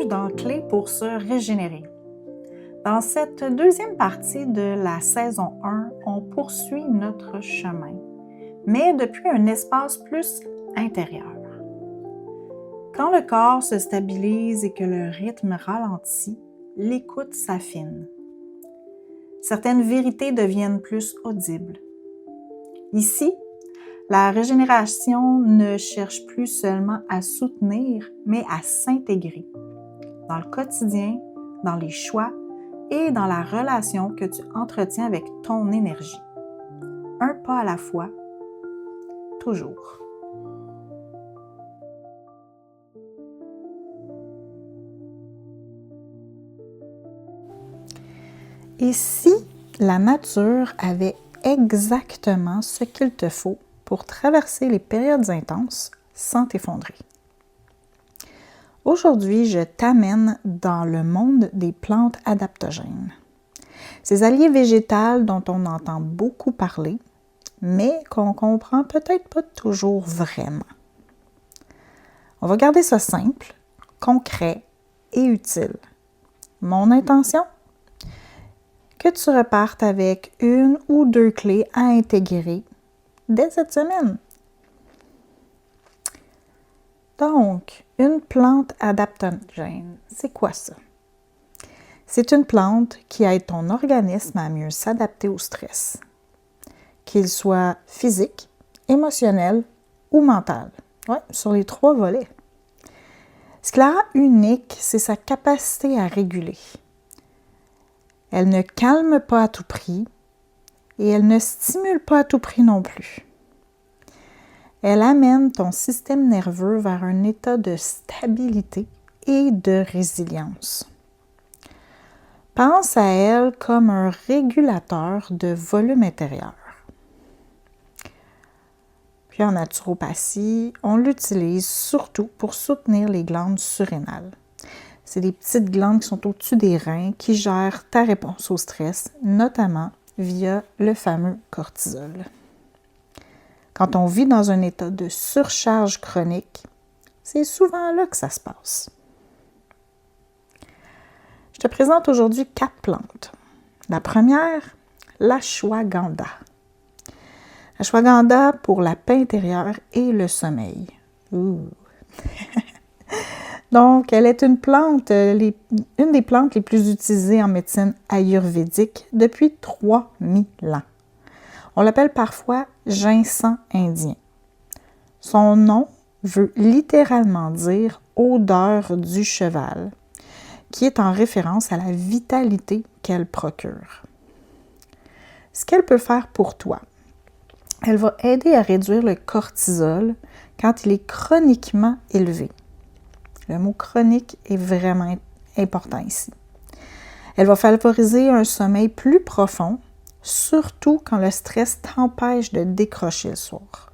bienvenue dans Clé pour se régénérer. Dans cette deuxième partie de la saison 1, on poursuit notre chemin, mais depuis un espace plus intérieur. Quand le corps se stabilise et que le rythme ralentit, l'écoute s'affine. Certaines vérités deviennent plus audibles. Ici, la régénération ne cherche plus seulement à soutenir, mais à s'intégrer dans le quotidien, dans les choix et dans la relation que tu entretiens avec ton énergie. Un pas à la fois, toujours. Et si la nature avait exactement ce qu'il te faut pour traverser les périodes intenses sans t'effondrer? Aujourd'hui, je t'amène dans le monde des plantes adaptogènes. Ces alliés végétales dont on entend beaucoup parler, mais qu'on comprend peut-être pas toujours vraiment. On va garder ça simple, concret et utile. Mon intention? Que tu repartes avec une ou deux clés à intégrer dès cette semaine. Donc, une plante adaptogène, c'est quoi ça? C'est une plante qui aide ton organisme à mieux s'adapter au stress, qu'il soit physique, émotionnel ou mental. Oui, sur les 3 volets. Ce qui la rend unique, c'est sa capacité à réguler. Elle ne calme pas à tout prix et elle ne stimule pas à tout prix non plus. Elle amène ton système nerveux vers un état de stabilité et de résilience. Pense à elle comme un régulateur de volume intérieur. Puis en naturopathie, on l'utilise surtout pour soutenir les glandes surrénales. C'est des petites glandes qui sont au-dessus des reins qui gèrent ta réponse au stress, notamment via le fameux cortisol. Quand on vit dans un état de surcharge chronique, c'est souvent là que ça se passe. Je te présente aujourd'hui 4 plantes. La première, l'ashwagandha. L'ashwagandha pour la paix intérieure et le sommeil. Donc, elle est une des plantes les plus utilisées en médecine ayurvédique depuis 3000 ans. On l'appelle parfois ginseng indien. Son nom veut littéralement dire « odeur du cheval », qui est en référence à la vitalité qu'elle procure. Ce qu'elle peut faire pour toi, elle va aider à réduire le cortisol quand il est chroniquement élevé. Le mot chronique est vraiment important ici. Elle va favoriser un sommeil plus profond, surtout quand le stress t'empêche de décrocher le soir.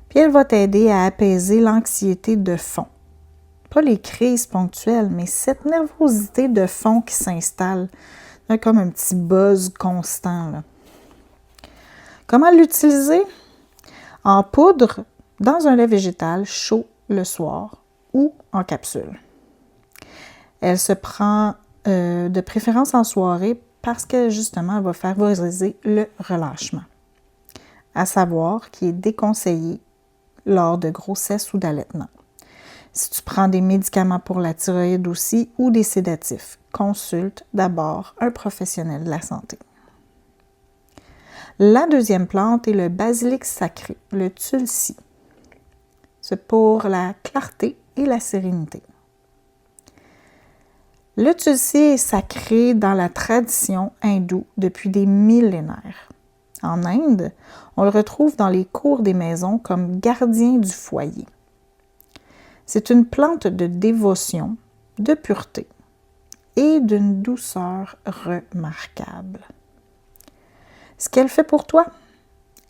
Puis elle va t'aider à apaiser l'anxiété de fond. Pas les crises ponctuelles, mais cette nervosité de fond qui s'installe, comme un petit buzz constant, là. Comment l'utiliser? En poudre, dans un lait végétal chaud le soir ou en capsule. Elle se prend de préférence en soirée parce que justement, elle va favoriser le relâchement. À savoir qu'il est déconseillé lors de grossesse ou d'allaitement. Si tu prends des médicaments pour la thyroïde aussi ou des sédatifs, consulte d'abord un professionnel de la santé. La deuxième plante est le basilic sacré, le tulsi. C'est pour la clarté et la sérénité. Le tulsi est sacré dans la tradition hindoue depuis des millénaires. En Inde, on le retrouve dans les cours des maisons comme gardien du foyer. C'est une plante de dévotion, de pureté et d'une douceur remarquable. Ce qu'elle fait pour toi,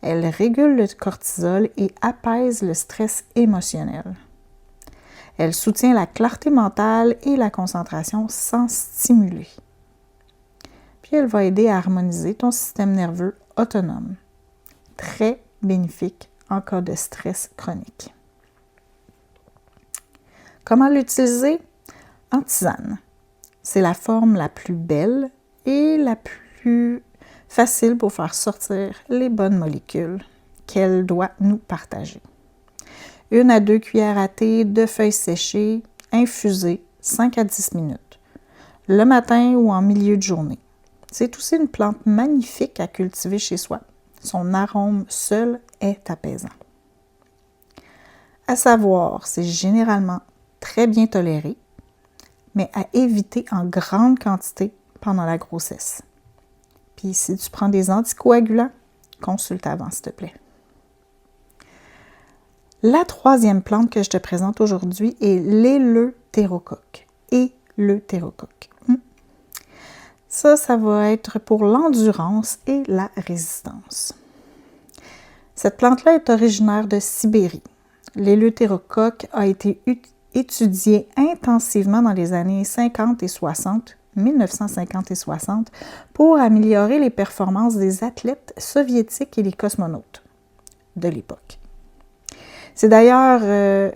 elle régule le cortisol et apaise le stress émotionnel. Elle soutient la clarté mentale et la concentration sans stimuler. Puis elle va aider à harmoniser ton système nerveux autonome. Très bénéfique en cas de stress chronique. Comment l'utiliser? en tisane. C'est la forme la plus belle et la plus facile pour faire sortir les bonnes molécules qu'elle doit nous partager. 1 à 2 cuillères à thé de feuilles séchées, infusées 5 à 10 minutes, le matin ou en milieu de journée. C'est aussi une plante magnifique à cultiver chez soi. Son arôme seul est apaisant. À savoir, c'est généralement très bien toléré, mais à éviter en grande quantité pendant la grossesse. Puis si tu prends des anticoagulants, consulte avant, s'il te plaît. La troisième plante que je te présente aujourd'hui est l'éleutérocoque. Éleutérocoque. Ça va être pour l'endurance et la résistance. Cette plante-là est originaire de Sibérie. L'éleutérocoque a été étudié intensivement dans les années 50 et 60, 1950 et 60, pour améliorer les performances des athlètes soviétiques et les cosmonautes de l'époque. C'est d'ailleurs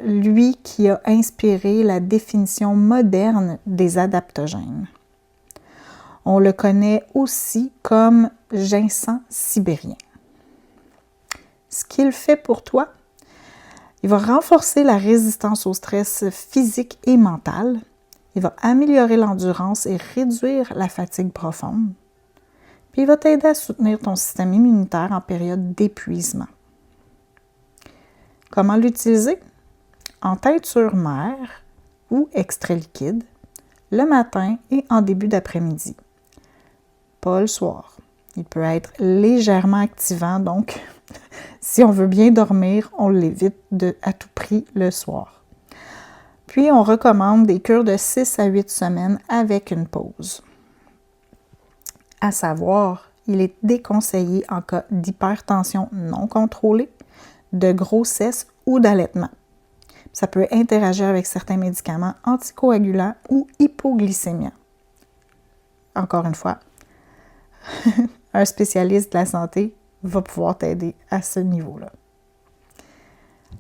lui qui a inspiré la définition moderne des adaptogènes. On le connaît aussi comme ginseng sibérien. Ce qu'il fait pour toi, il va renforcer la résistance au stress physique et mental. Il va améliorer l'endurance et réduire la fatigue profonde. Puis il va t'aider à soutenir ton système immunitaire en période d'épuisement. Comment l'utiliser? En teinture mère ou extrait liquide, le matin et en début d'après-midi. Pas le soir. Il peut être légèrement activant, donc si on veut bien dormir, on l'évite à tout prix le soir. Puis, on recommande des cures de 6 à 8 semaines avec une pause. À savoir, il est déconseillé en cas d'hypertension non contrôlée, de grossesse ou d'allaitement. Ça peut interagir avec certains médicaments anticoagulants ou hypoglycémiants. Encore une fois, un spécialiste de la santé va pouvoir t'aider à ce niveau-là.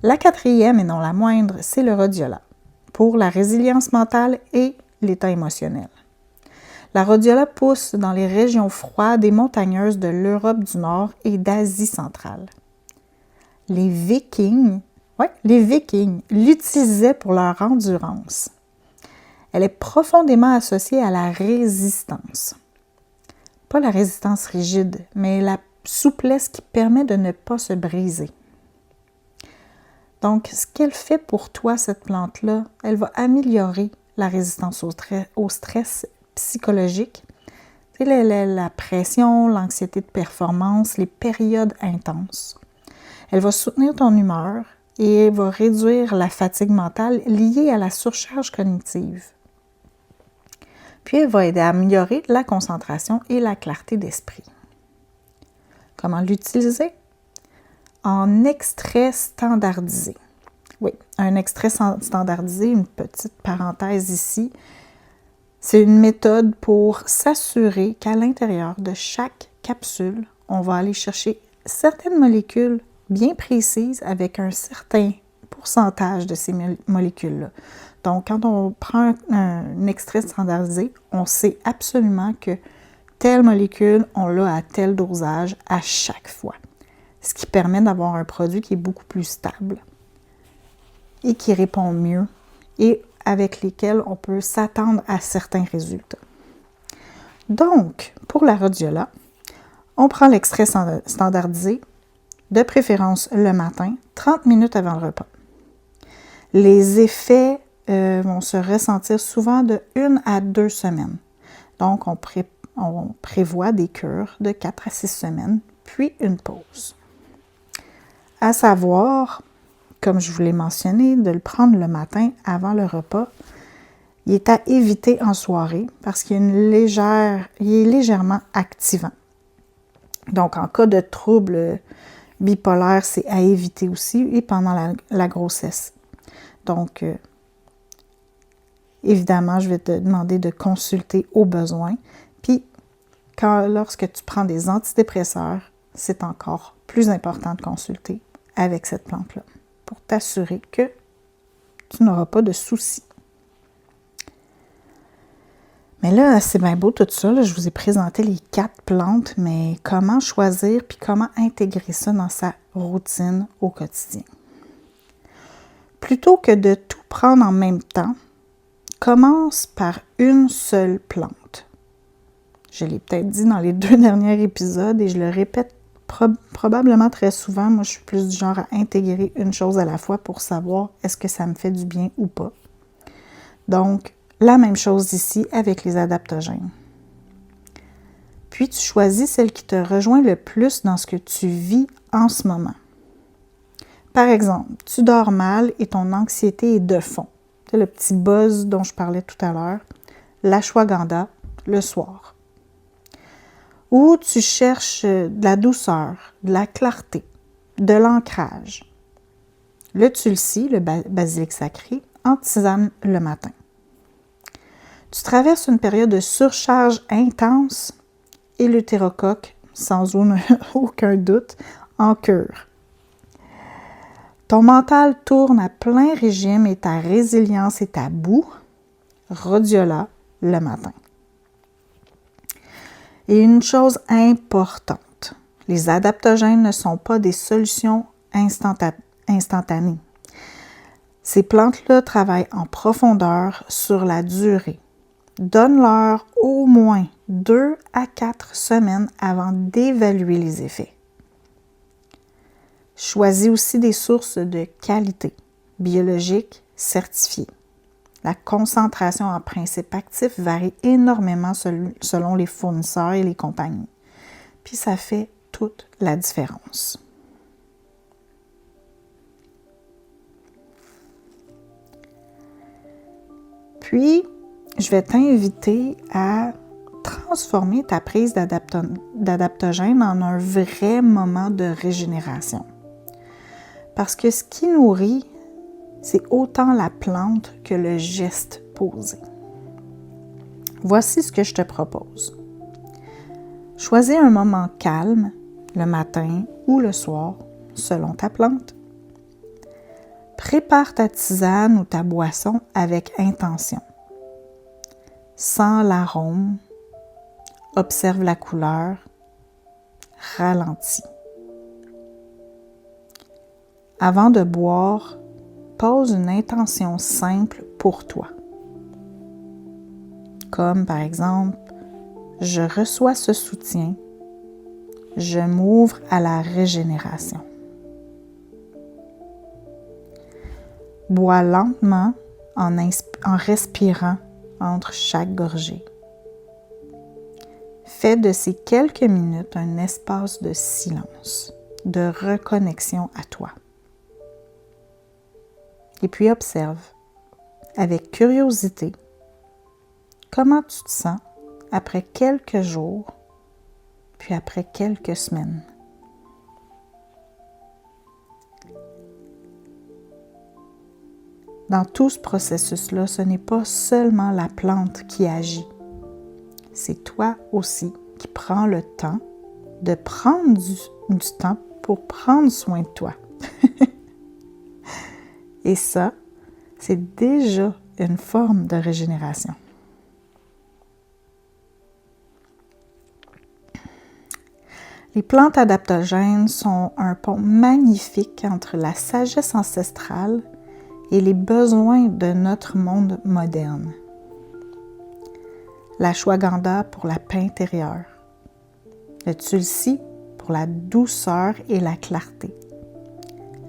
La quatrième, et non la moindre, c'est le rhodiola, pour la résilience mentale et l'état émotionnel. La rhodiola pousse dans les régions froides et montagneuses de l'Europe du Nord et d'Asie centrale. Les Vikings l'utilisaient pour leur endurance. Elle est profondément associée à la résistance. Pas la résistance rigide, mais la souplesse qui permet de ne pas se briser. Donc, ce qu'elle fait pour toi, cette plante-là, elle va améliorer la résistance au stress psychologique, la pression, l'anxiété de performance, les périodes intenses. Elle va soutenir ton humeur et va réduire la fatigue mentale liée à la surcharge cognitive. Puis, elle va aider à améliorer la concentration et la clarté d'esprit. Comment l'utiliser? En extrait standardisé. Oui, un extrait standardisé, une petite parenthèse ici, c'est une méthode pour s'assurer qu'à l'intérieur de chaque capsule, on va aller chercher certaines molécules bien précises avec un certain pourcentage de ces molécules-là. Donc, quand on prend un extrait standardisé, on sait absolument que telle molécule, on l'a à tel dosage à chaque fois. Ce qui permet d'avoir un produit qui est beaucoup plus stable et qui répond mieux et avec lesquels on peut s'attendre à certains résultats. Donc, pour la rhodiola, on prend l'extrait standardisé, de préférence le matin, 30 minutes avant le repas. Les effets vont se ressentir souvent de 1 à 2 semaines. Donc, on prévoit des cures de 4 à 6 semaines, puis une pause. À savoir, comme je vous l'ai mentionné, de le prendre le matin avant le repas. Il est à éviter en soirée parce qu'il est légèrement activant. Donc, en cas de trouble bipolaire, c'est à éviter aussi et pendant la grossesse. Donc, évidemment, je vais te demander de consulter au besoin. Puis, lorsque tu prends des antidépresseurs, c'est encore plus important de consulter avec cette plante-là pour t'assurer que tu n'auras pas de soucis. Mais là, c'est bien beau tout ça. Là, je vous ai présenté les 4 plantes, mais comment choisir puis comment intégrer ça dans sa routine au quotidien? Plutôt que de tout prendre en même temps, commence par une seule plante. Je l'ai peut-être dit dans les 2 derniers épisodes et je le répète probablement très souvent. Moi, je suis plus du genre à intégrer une chose à la fois pour savoir est-ce que ça me fait du bien ou pas. Donc, la même chose ici avec les adaptogènes. Puis, tu choisis celle qui te rejoint le plus dans ce que tu vis en ce moment. Par exemple, tu dors mal et ton anxiété est de fond. C'est le petit buzz dont je parlais tout à l'heure. L'ashwagandha, le soir. Ou tu cherches de la douceur, de la clarté, de l'ancrage. Le tulsi, le basilic sacré, en tisane le matin. Tu traverses une période de surcharge intense et l'eutérocoque, sans aucun doute, en cure. Ton mental tourne à plein régime et ta résilience est à bout, rhodiola le matin. Et une chose importante, les adaptogènes ne sont pas des solutions instantanées. Ces plantes-là travaillent en profondeur sur la durée. Donne-leur au moins 2 à 4 semaines avant d'évaluer les effets. Choisis aussi des sources de qualité, biologiques, certifiées. La concentration en principes actifs varie énormément selon les fournisseurs et les compagnies. Puis ça fait toute la différence. Puis, je vais t'inviter à transformer ta prise d'adaptogène en un vrai moment de régénération. Parce que ce qui nourrit, c'est autant la plante que le geste posé. Voici ce que je te propose. Choisis un moment calme, le matin ou le soir, selon ta plante. Prépare ta tisane ou ta boisson avec intention. Sens l'arôme, observe la couleur, ralentis. Avant de boire, pose une intention simple pour toi. Comme par exemple, je reçois ce soutien, je m'ouvre à la régénération. Bois lentement en respirant entre chaque gorgée. Fais de ces quelques minutes un espace de silence, de reconnexion à toi. Et puis observe, avec curiosité, comment tu te sens après quelques jours, puis après quelques semaines. Dans tout ce processus-là, ce n'est pas seulement la plante qui agit. C'est toi aussi qui prends le temps de prendre du temps pour prendre soin de toi. Et ça, c'est déjà une forme de régénération. Les plantes adaptogènes sont un pont magnifique entre la sagesse ancestrale et les besoins de notre monde moderne. L'ashwagandha pour la paix intérieure, le tulsi pour la douceur et la clarté,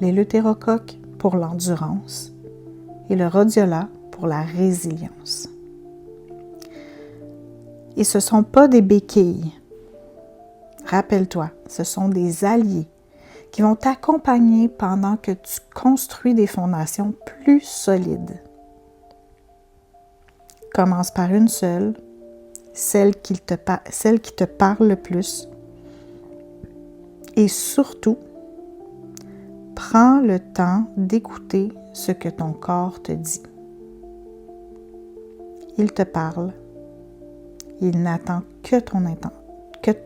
l'éleutérocoque pour l'endurance et le rhodiola pour la résilience. Et ce ne sont pas des béquilles. Rappelle-toi, ce sont des alliés qui vont t'accompagner pendant que tu construis des fondations plus solides. Commence par une seule, celle qui te parle le plus. Et surtout, prends le temps d'écouter ce que ton corps te dit. Il te parle. Il n'attend que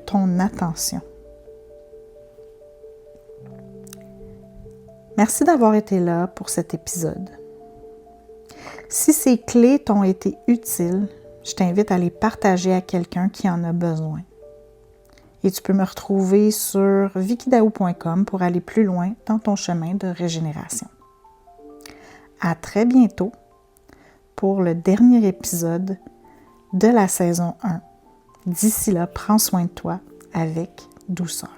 ton attention. Merci d'avoir été là pour cet épisode. Si ces clés t'ont été utiles, je t'invite à les partager à quelqu'un qui en a besoin. Et tu peux me retrouver sur vickydaou.com pour aller plus loin dans ton chemin de régénération. À très bientôt pour le dernier épisode de la saison 1. D'ici là, prends soin de toi avec douceur.